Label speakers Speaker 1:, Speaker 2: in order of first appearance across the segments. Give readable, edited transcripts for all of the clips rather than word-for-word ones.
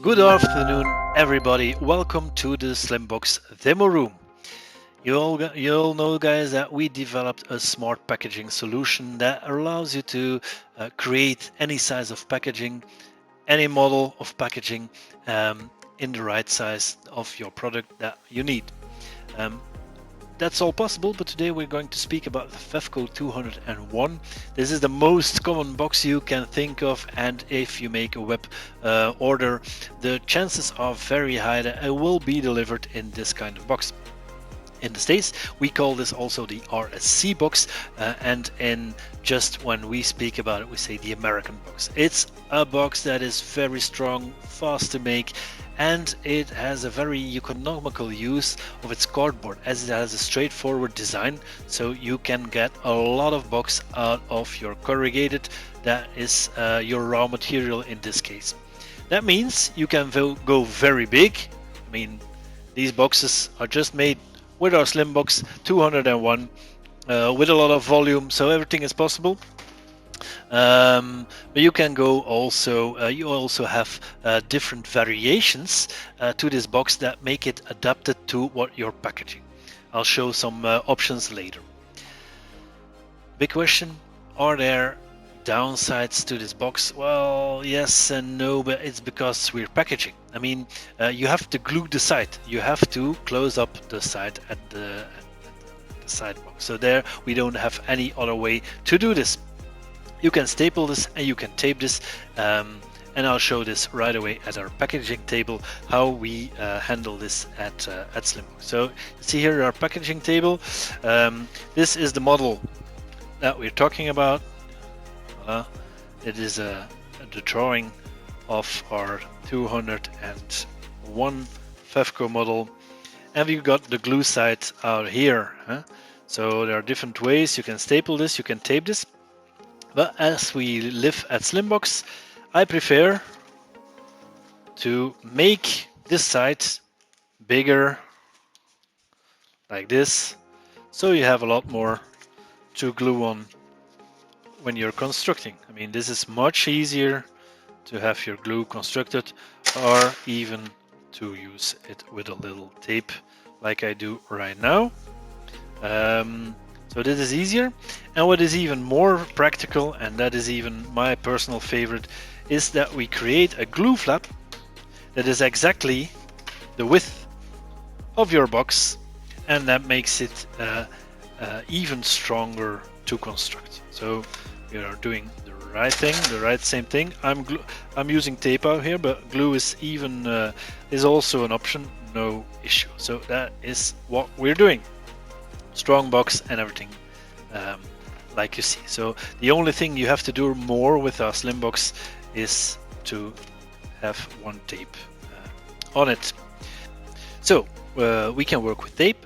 Speaker 1: Good afternoon, everybody. Welcome to the Slimbox demo room. You all know, guys, that we developed a smart packaging solution that allows you to create any size of packaging, any model of packaging in the right size of your product that you need. That's all possible, but today we're going to speak about the Fefco201. This is the most common box you can think of, and if you make a web order, the chances are very high that it will be delivered in this kind of box. In the States, we call this also the RSC box, and in just when we speak about it, we say the American box. It's a box that is very strong, fast to make, and it has a very economical use of its cardboard, as it has a straightforward design, so you can get a lot of box out of your corrugated, that is your raw material in this case. That means you can go very big. I mean, these boxes are just made with our Slimbox 201 with a lot of volume, so everything is possible. But you can go also, you also have different variations to this box that make it adapted to what you're packaging. I'll show some options later. Big question, are there downsides to this box? Well, yes and no, but it's because we're packaging. I mean, you have to glue the side. You have to close up the side at the side box. So there we don't have any other way to do this. You can staple this and you can tape this, and I'll show this right away at our packaging table how we handle this at Slimbox. So you see here our packaging table. This is the model that we're talking about. It is the drawing of our 201 Fefco model, and we've got the glue side out here. So there are different ways you can staple this, you can tape this. But as we live at Slimbox, I prefer to make this side bigger, like this, so you have a lot more to glue on when you're constructing. I mean, this is much easier to have your glue constructed, or even to use it with a little tape like I do right now. So this is easier, and what is even more practical, and that is even my personal favorite, is that we create a glue flap that is exactly the width of your box, and that makes it even stronger to construct. So we are doing the right thing, same thing. I'm using tape out here, but glue is also an option, no issue. So that is what we're doing. Strong box and everything, like you see. So the only thing you have to do more with our Slimbox is to have one tape on it. So we can work with tape.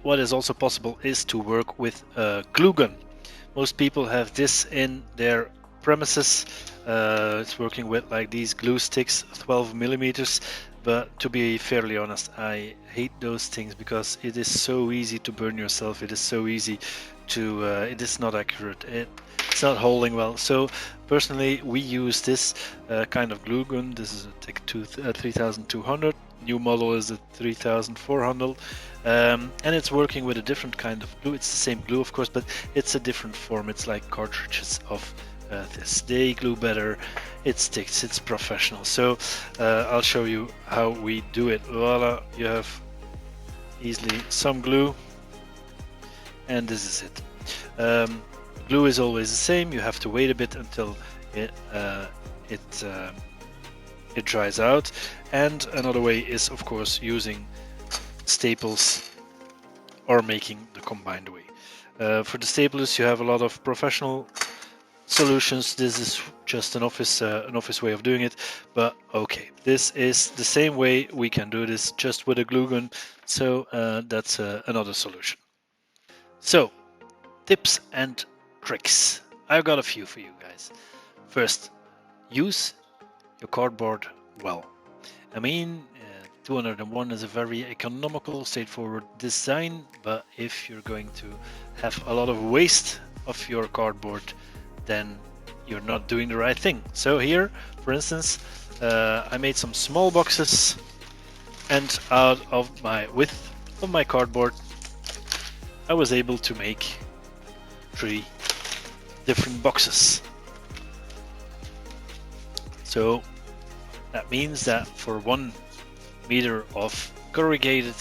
Speaker 1: What is also possible is to work with a glue gun. Most people have this in their premises. It's working with like these glue sticks, 12 millimeters. But to be fairly honest, I hate those things because it is so easy to burn yourself. It is so easy to, it is not accurate. It's not holding well. So personally, we use this kind of glue gun. This is a TIC 3200. New model is a 3400. And it's working with a different kind of glue. It's the same glue, of course, but it's a different form. It's like cartridges of this. They glue better, it sticks, it's professional. So I'll show you how we do it. Voila, you have easily some glue, and this is it. Glue is always the same. You have to wait a bit until it dries out. And another way is, of course, using staples or making the combined way. For the staples, you have a lot of professional solutions. This is just an office way of doing it, but okay, this is the same way we can do this, just with a glue gun. So that's another solution. So tips and tricks, I've got a few for you guys. First, use your cardboard well. I mean, 201 is a very economical, straightforward design, but if you're going to have a lot of waste of your cardboard, then you're not doing the right thing. So here, for instance, I made some small boxes, and out of my width of my cardboard I was able to make 3 different boxes. So that means that for 1 meter of corrugated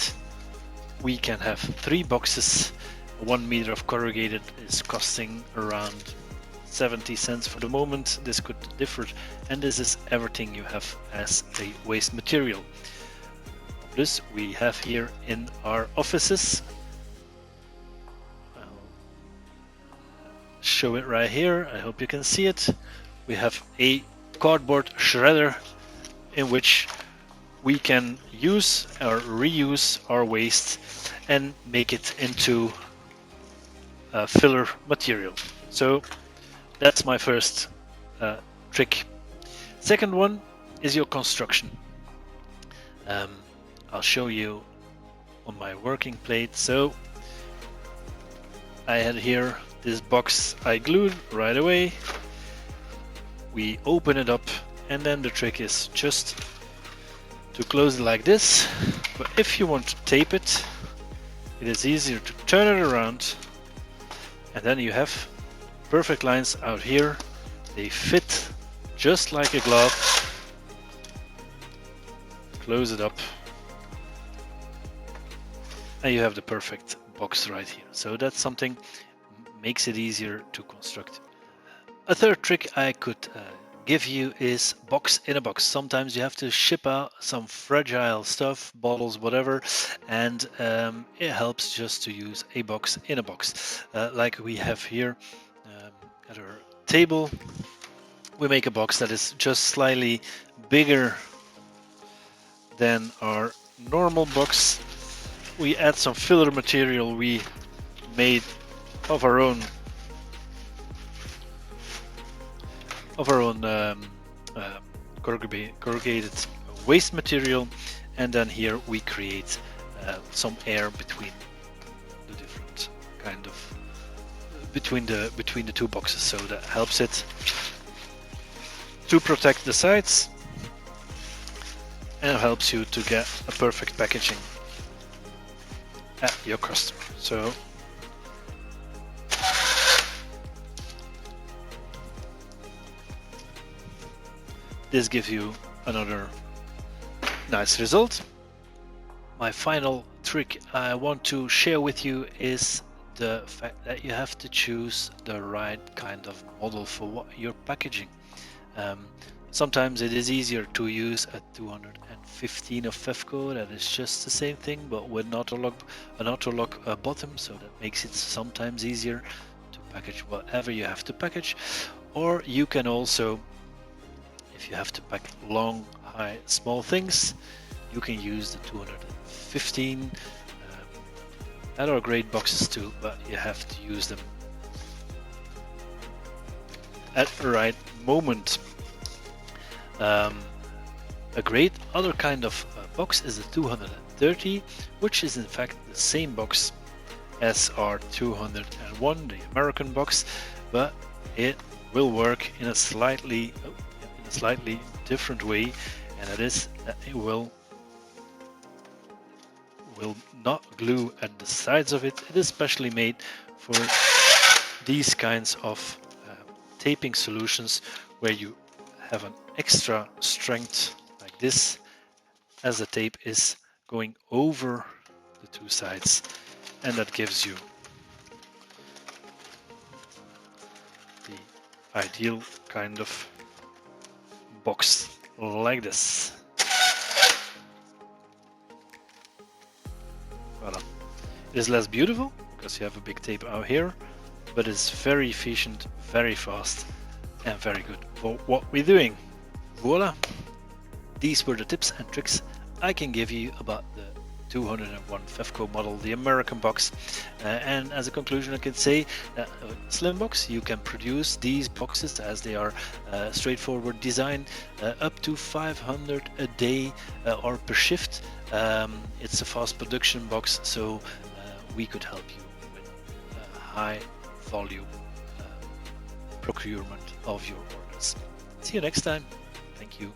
Speaker 1: we can have 3 boxes. 1 meter of corrugated is costing around 70 cents for the moment. This could differ, and this is everything you have as a waste material. This we have here in our offices. I'll show it right here. I hope you can see it. We have a cardboard shredder in which we can use or reuse our waste and make it into filler material. So that's my first trick. Second one is your construction. I'll show you on my working plate. So I had here this box I glued right away. We open it up, and then the trick is just to close it like this. But if you want to tape it, it is easier to turn it around, and then you have perfect lines out here. They fit just like a glove. Close it up, and you have the perfect box right here. So that's something makes it easier to construct. A third trick I could give you is box in a box. Sometimes you have to ship out some fragile stuff, bottles, whatever, and it helps just to use a box in a box. Like we have here at our table, we make a box that is just slightly bigger than our normal box. We add some filler material we made of our own corrugated waste material, and then here we create some air between the different kind of between the 2 boxes, so that helps it to protect the sides and helps you to get a perfect packaging at your customer. So this gives you another nice result. My final trick I want to share with you is the fact that you have to choose the right kind of model for what you're packaging. Sometimes it is easier to use a 215 of Fefco, that is just the same thing but with an auto-lock bottom, so that makes it sometimes easier to package whatever you have to package. Or you can also, if you have to pack long, high, small things, you can use the 215. That are great boxes too, but you have to use them at the right moment. A great other kind of box is the 230, which is in fact the same box as our 201, the American box, but it will work in a slightly different way, and that is that it will not glue at the sides of it. It is specially made for these kinds of taping solutions where you have an extra strength like this as the tape is going over the 2 sides, and that gives you the ideal kind of box like this. Voilà. It is less beautiful because you have a big tape out here, but it's very efficient, very fast, and very good for what we're doing. Voila! These were the tips and tricks I can give you about the 201 Fefco model, the American box. And as a conclusion, I can say that Slimbox, you can produce these boxes as they are straightforward design, up to 500 a day or per shift. It's a fast production box, so we could help you with high volume procurement of your orders. See you next time. Thank you.